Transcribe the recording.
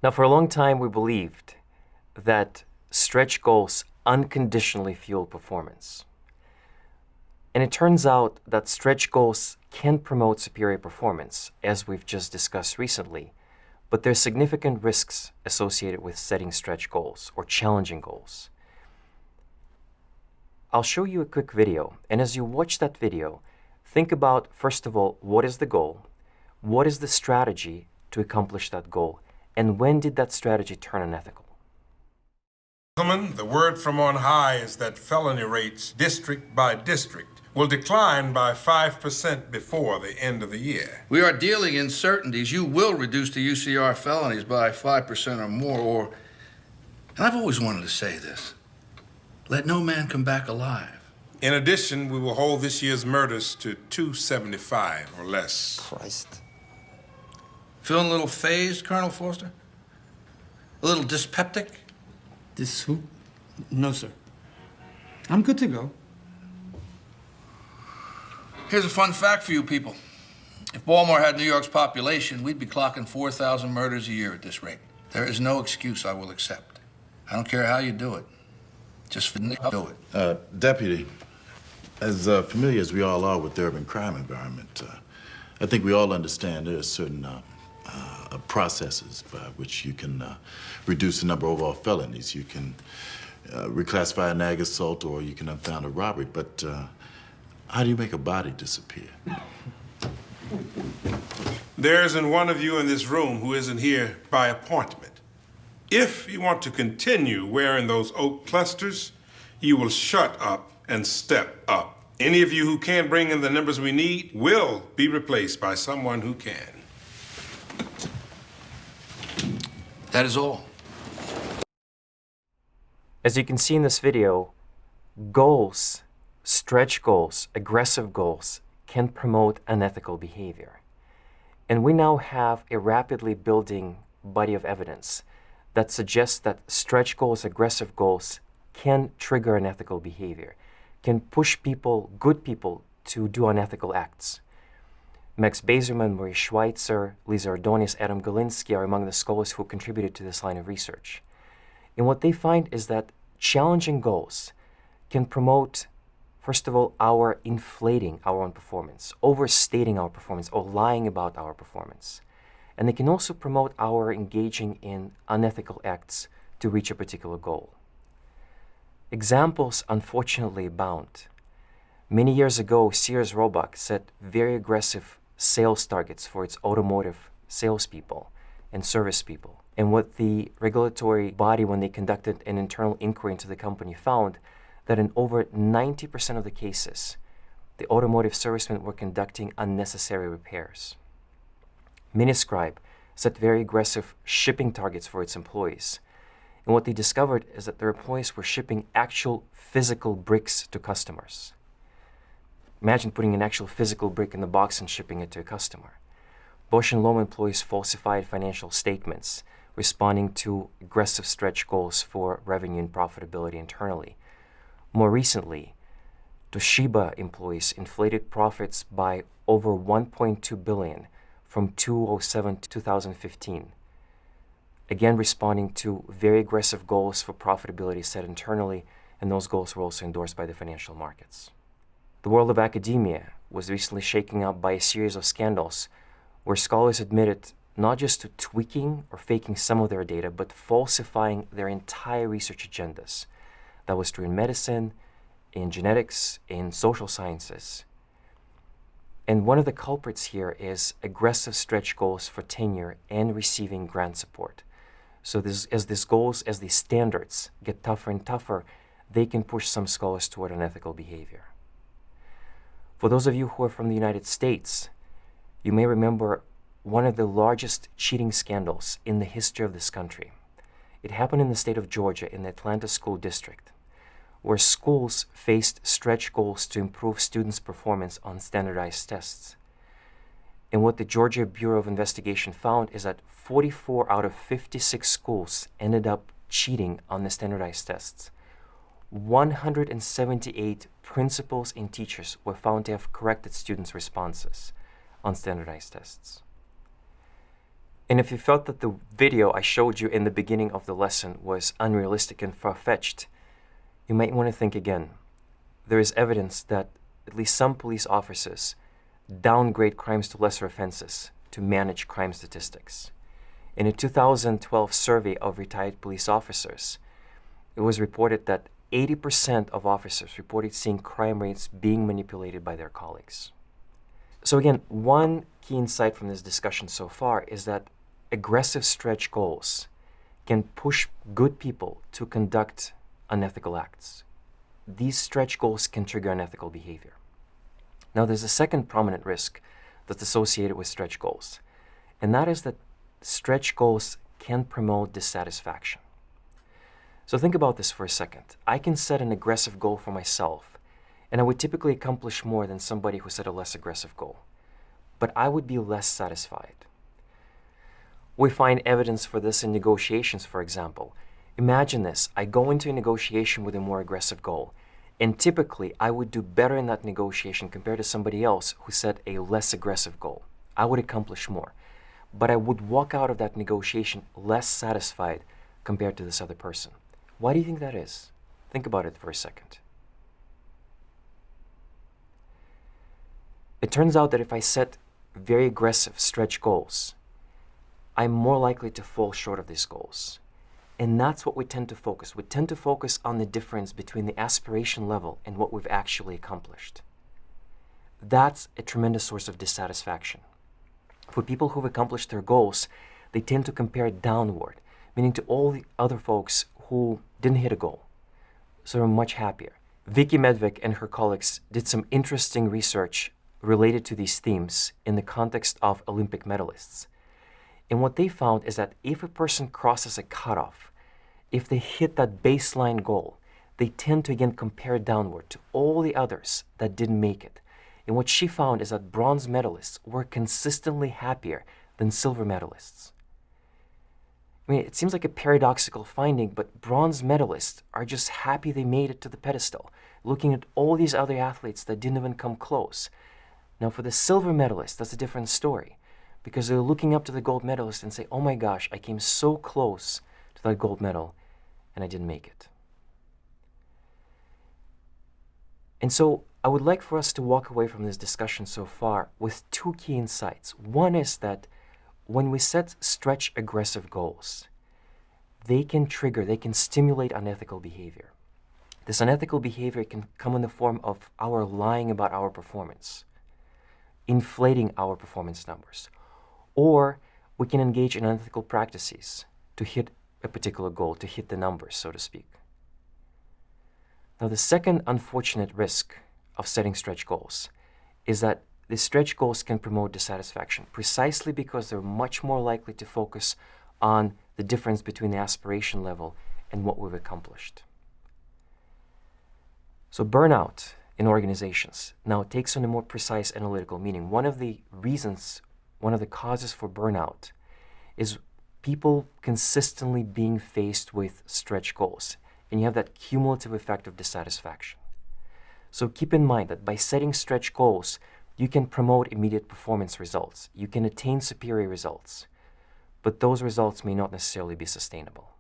Now, for a long time, we believed that stretch goals unconditionally fuel performance. And it turns out that stretch goals can promote superior performance, as we've just discussed recently, but there's significant risks associated with setting stretch goals or challenging goals. I'll show you a quick video, and as you watch that video, think about, first of all, what is the goal? What is the strategy to accomplish that goal? And when did that strategy turn unethical? Gentlemen, the word from on high is that felony rates, district by district, will decline by 5% before the end of the year. We are dealing in certainties. You will reduce the UCR felonies by 5% or more, and I've always wanted to say this, let no man come back alive. In addition, we will hold this year's murders to 275 or less. Christ. Feeling a little phased, Colonel Foster? A little dyspeptic? This who? No, sir. I'm good to go. Here's a fun fact for you people. If Baltimore had New York's population, we'd be clocking 4,000 murders a year at this rate. There is no excuse I will accept. I don't care how you do it. Just do it. Deputy, as familiar as we all are with the urban crime environment, I think we all understand there are certain processes by which you can reduce the number of overall felonies. You can reclassify an ag assault, or you can unfound a robbery. But how do you make a body disappear? There isn't one of you in this room who isn't here by appointment. If you want to continue wearing those oak clusters, you will shut up and step up. Any of you who can't bring in the numbers we need will be replaced by someone who can. That is all. As you can see in this video, goals, stretch goals, aggressive goals, can promote unethical behavior. And we now have a rapidly building body of evidence that suggests that stretch goals, aggressive goals, can trigger unethical behavior, can push people, good people, to do unethical acts. Max Bazerman, Marie Schweitzer, Lisa Ordonis, Adam Galinsky are among the scholars who contributed to this line of research. And what they find is that challenging goals can promote, first of all, our inflating our own performance, overstating our performance, or lying about our performance. And they can also promote our engaging in unethical acts to reach a particular goal. Examples, unfortunately, abound. Many years ago, Sears Roebuck set very aggressive sales targets for its automotive salespeople and service people. And what the regulatory body, when they conducted an internal inquiry into the company, found that in over 90% of the cases, the automotive servicemen were conducting unnecessary repairs. Miniscribe set very aggressive shipping targets for its employees. And what they discovered is that their employees were shipping actual physical bricks to customers. Imagine putting an actual physical brick in the box and shipping it to a customer. Bosch & Lomb employees falsified financial statements, responding to aggressive stretch goals for revenue and profitability internally. More recently, Toshiba employees inflated profits by over $1.2 billion from 2007 to 2015. Again, responding to very aggressive goals for profitability set internally, and those goals were also endorsed by the financial markets. The world of academia was recently shaken up by a series of scandals where scholars admitted not just to tweaking or faking some of their data, but falsifying their entire research agendas. That was true in medicine, in genetics, in social sciences. And one of the culprits here is aggressive stretch goals for tenure and receiving grant support. So as these goals, as these standards get tougher and tougher, they can push some scholars toward unethical behavior. For those of you who are from the United States, you may remember one of the largest cheating scandals in the history of this country. It happened in the state of Georgia in the Atlanta School District, where schools faced stretch goals to improve students' performance on standardized tests. And what the Georgia Bureau of Investigation found is that 44 out of 56 schools ended up cheating on the standardized tests. 178 principals and teachers were found to have corrected students' responses on standardized tests. And if you felt that the video I showed you in the beginning of the lesson was unrealistic and far-fetched, you might want to think again. There is evidence that at least some police officers downgrade crimes to lesser offenses to manage crime statistics. In a 2012 survey of retired police officers, it was reported that 80% of officers reported seeing crime rates being manipulated by their colleagues. So again, one key insight from this discussion so far is that aggressive stretch goals can push good people to conduct unethical acts. These stretch goals can trigger unethical behavior. Now, there's a second prominent risk that's associated with stretch goals, and that is that stretch goals can promote dissatisfaction. So think about this for a second. I can set an aggressive goal for myself, and I would typically accomplish more than somebody who set a less aggressive goal, but I would be less satisfied. We find evidence for this in negotiations, for example. Imagine this. I go into a negotiation with a more aggressive goal, and typically I would do better in that negotiation compared to somebody else who set a less aggressive goal. I would accomplish more, but I would walk out of that negotiation less satisfied compared to this other person. Why do you think that is? Think about it for a second. It turns out that if I set very aggressive stretch goals, I'm more likely to fall short of these goals. And that's what we tend to focus. We tend to focus on the difference between the aspiration level and what we've actually accomplished. That's a tremendous source of dissatisfaction. For people who've accomplished their goals, they tend to compare downward, meaning to all the other folks who didn't hit a goal. So they're much happier. Vicky Medvik and her colleagues did some interesting research related to these themes in the context of Olympic medalists. And what they found is that if a person crosses a cutoff, if they hit that baseline goal, they tend to again compare downward to all the others that didn't make it. And what she found is that bronze medalists were consistently happier than silver medalists. I mean, it seems like a paradoxical finding, but bronze medalists are just happy they made it to the pedestal, looking at all these other athletes that didn't even come close. Now, for the silver medalists, that's a different story, because they're looking up to the gold medalist and say, oh my gosh, I came so close to that gold medal and I didn't make it. And so I would like for us to walk away from this discussion so far with two key insights. One is that when we set stretch aggressive goals, they can stimulate unethical behavior. This unethical behavior can come in the form of our lying about our performance, inflating our performance numbers, or we can engage in unethical practices to hit a particular goal, to hit the numbers, so to speak. Now, the second unfortunate risk of setting stretch goals is that the stretch goals can promote dissatisfaction precisely because they're much more likely to focus on the difference between the aspiration level and what we've accomplished. So burnout in organizations now takes on a more precise analytical meaning. One of the causes for burnout is people consistently being faced with stretch goals, and you have that cumulative effect of dissatisfaction. So keep in mind that by setting stretch goals, you can promote immediate performance results. You can attain superior results, but those results may not necessarily be sustainable.